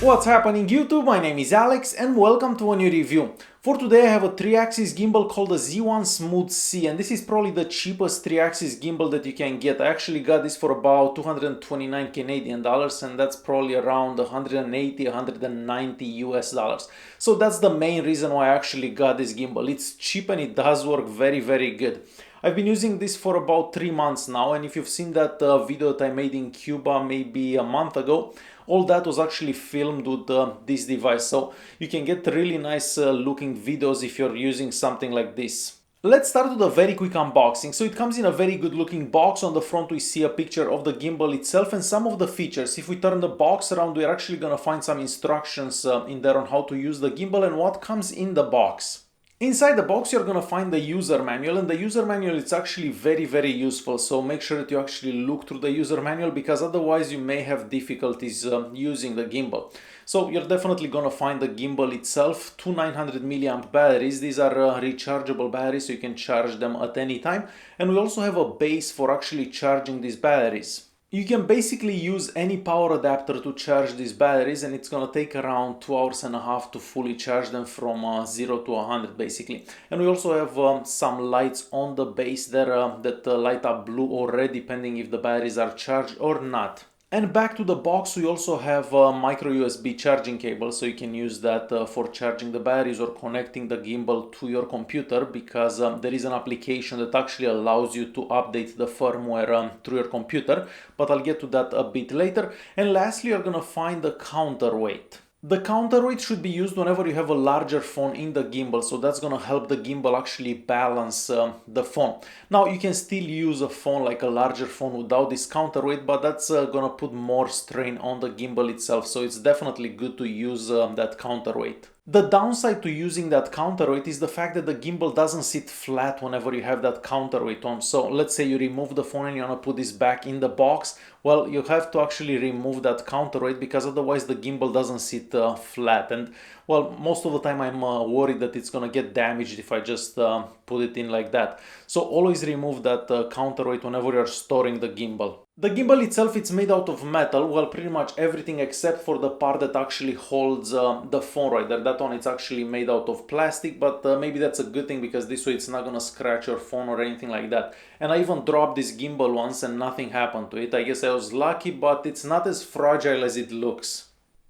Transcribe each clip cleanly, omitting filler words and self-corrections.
What's happening YouTube? My name is Alex and welcome to a new review. For today I have a 3-axis gimbal called the Zhiyun Smooth C, and this is probably the cheapest 3-axis gimbal that you can get. I actually got this for about 229 Canadian dollars, and that's probably around 180, 190 US dollars. So that's the main reason why I actually got this gimbal. It's cheap and it does work very good. I've been using this for about 3 months now, and if you've seen that video that I made in Cuba maybe a month ago, all that was actually filmed with this device, so you can get really nice looking videos if you're using something like this. Let's start with a very quick unboxing. So it comes in a very good looking box. On the front we see a picture of the gimbal itself and some of the features. If we turn the box around, we're actually gonna find some instructions in there on how to use the gimbal and what comes in the box. Inside the box you're gonna find the user manual, and the user manual is actually very useful, so make sure that you actually look through the user manual, because otherwise you may have difficulties using the gimbal. So you're definitely gonna find the gimbal itself, two 900 milliamp batteries. These are rechargeable batteries, so you can charge them at any time, and we also have a base for actually charging these batteries. You can basically use any power adapter to charge these batteries, and it's gonna take around 2.5 hours to fully charge them from 0 to 100 basically. And we also have some lights on the base there that light up blue or red depending if the batteries are charged or not. And back to the box we also have a micro USB charging cable, so you can use that for charging the batteries or connecting the gimbal to your computer, because there is an application that actually allows you to update the firmware through your computer, but I'll get to that a bit later. And lastly you're gonna find the counterweight. The counterweight should be used whenever you have a larger phone in the gimbal, so that's gonna help the gimbal actually balance the phone. Now you can still use a phone like a larger phone without this counterweight, but that's gonna put more strain on the gimbal itself, so it's definitely good to use that counterweight. The downside to using that counterweight is the fact that the gimbal doesn't sit flat whenever you have that counterweight on. So let's say you remove the phone and you want to put this back in the box. Well, you have to actually remove that counterweight, because otherwise the gimbal doesn't sit flat. And well, most of the time I'm worried that it's gonna get damaged if I just put it in like that. So always remove that counterweight whenever you're storing the gimbal. The gimbal itself, it's made out of metal, well, pretty much everything except for the part that actually holds the phone right there. That one, it's actually made out of plastic, but maybe that's a good thing, because this way it's not gonna scratch your phone or anything like that. And I even dropped this gimbal once and nothing happened to it. I guess I was lucky, but it's not as fragile as it looks.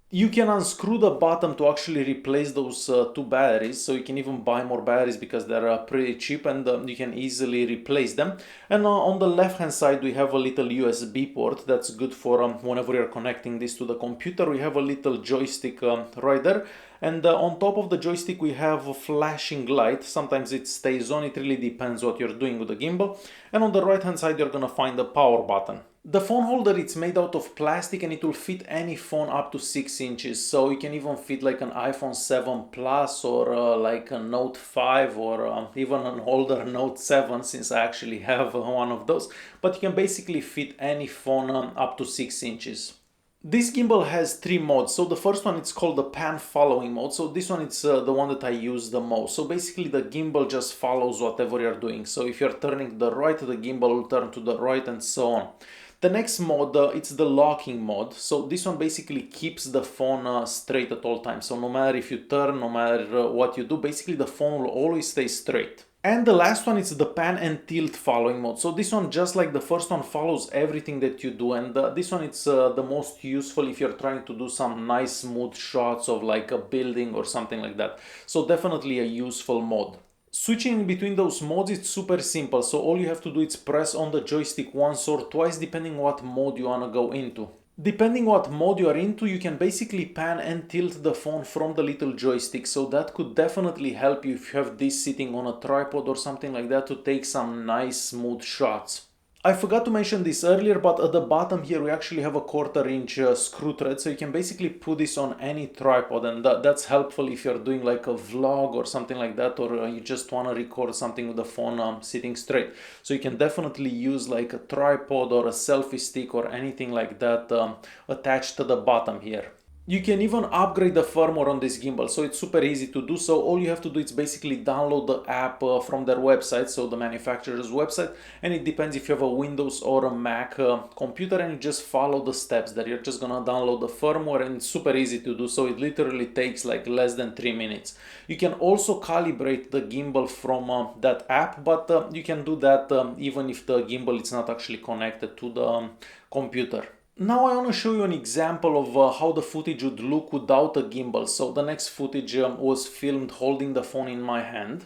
You can unscrew the bottom to actually replace those two batteries, so you can even buy more batteries because they're pretty cheap, and you can easily replace them. And on the left hand side we have a little USB port that's good for whenever you're connecting this to the computer. We have a little joystick right there, and on top of the joystick we have a flashing light. Sometimes it stays on, it really depends what you're doing with the gimbal. And on the right hand side you're gonna find the power button. The phone holder, it's made out of plastic and it will fit any phone up to 6 inches, so you can even fit like an iPhone 7 Plus or like a Note 5 or even an older Note 7, since I actually have one of those, but you can basically fit any phone up to 6 inches. This gimbal has 3 modes. So the first one, it's called the pan following mode. So this one, it's the one that I use the most. So basically the gimbal just follows whatever you're doing. So if you're turning to the right, the gimbal will turn to the right, and so on. The next mode, it's the locking mode. So this one basically keeps the phone straight at all times. So no matter if you turn, no matter what you do, basically the phone will always stay straight. And the last one is the pan and tilt following mode. So this one, just like the first one, follows everything that you do, and this one, it's the most useful if you're trying to do some nice smooth shots of like a building or something like that. So definitely a useful mode. Switching between those modes, it's super simple. So all you have to do is press on the joystick once or twice depending what mode you want to go into. Depending what mode you are into, you can basically pan and tilt the phone from the little joystick, so that could definitely help you if you have this sitting on a tripod or something like that to take some nice smooth shots. I forgot to mention this earlier, but at the bottom here we actually have a 1/4 inch screw thread, so you can basically put this on any tripod, and that's helpful if you're doing like a vlog or something like that, or you just want to record something with the phone sitting straight. So you can definitely use like a tripod or a selfie stick or anything like that attached to the bottom here. You can even upgrade the firmware on this gimbal, so it's super easy to do so. All you have to do is basically download the app from their website, so the manufacturer's website, and it depends if you have a Windows or a Mac computer, and you just follow the steps there. You're just gonna download the firmware, and it's super easy to do so. It literally takes like less than 3 minutes. You can also calibrate the gimbal from that app, but you can do that even if the gimbal is not actually connected to the computer. Now I want to show you an example of how the footage would look without a gimbal. So the next footage was filmed holding the phone in my hand.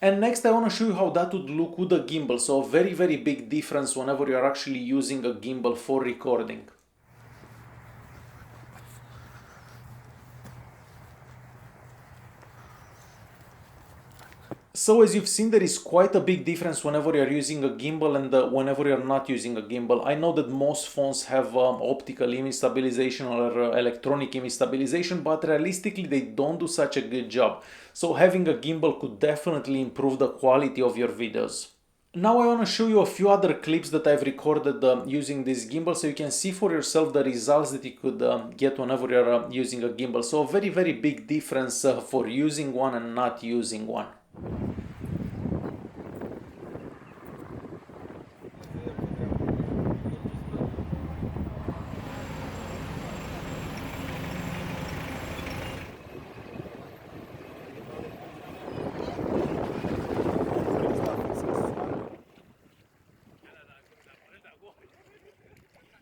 And next I want to show you how that would look with a gimbal. So a very big difference whenever you're actually using a gimbal for recording. So as you've seen, there is quite a big difference whenever you're using a gimbal and whenever you're not using a gimbal. I know that most phones have optical image stabilization or electronic image stabilization, but realistically they don't do such a good job. So having a gimbal could definitely improve the quality of your videos. Now I want to show you a few other clips that I've recorded using this gimbal, so you can see for yourself the results that you could get whenever you're using a gimbal. So a very big difference for using one and not using one.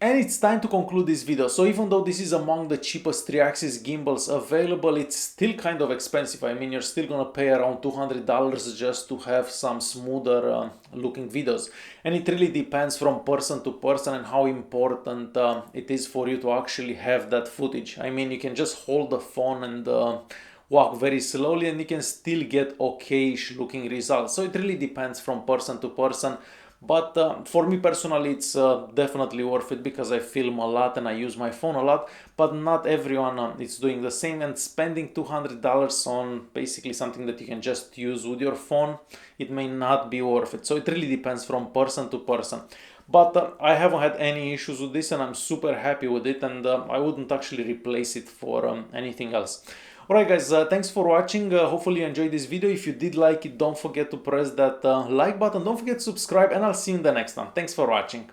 And it's time to conclude this video. So even though this is among the cheapest 3-axis gimbals available, it's still kind of expensive. I mean, you're still gonna pay around $200 just to have some smoother looking videos. And it really depends from person to person and how important it is for you to actually have that footage. I mean, you can just hold the phone and walk very slowly and you can still get okay-ish looking results. So it really depends from person to person. But for me personally, it's definitely worth it because I film a lot and I use my phone a lot, but not everyone is doing the same, and spending $200 on basically something that you can just use with your phone, it may not be worth it. So it really depends from person to person. But I haven't had any issues with this and I'm super happy with it, and I wouldn't actually replace it for anything else. Alright guys, thanks for watching. Hopefully you enjoyed this video. If you did like it, don't forget to press that like button. Don't forget to subscribe, and I'll see you in the next one. Thanks for watching.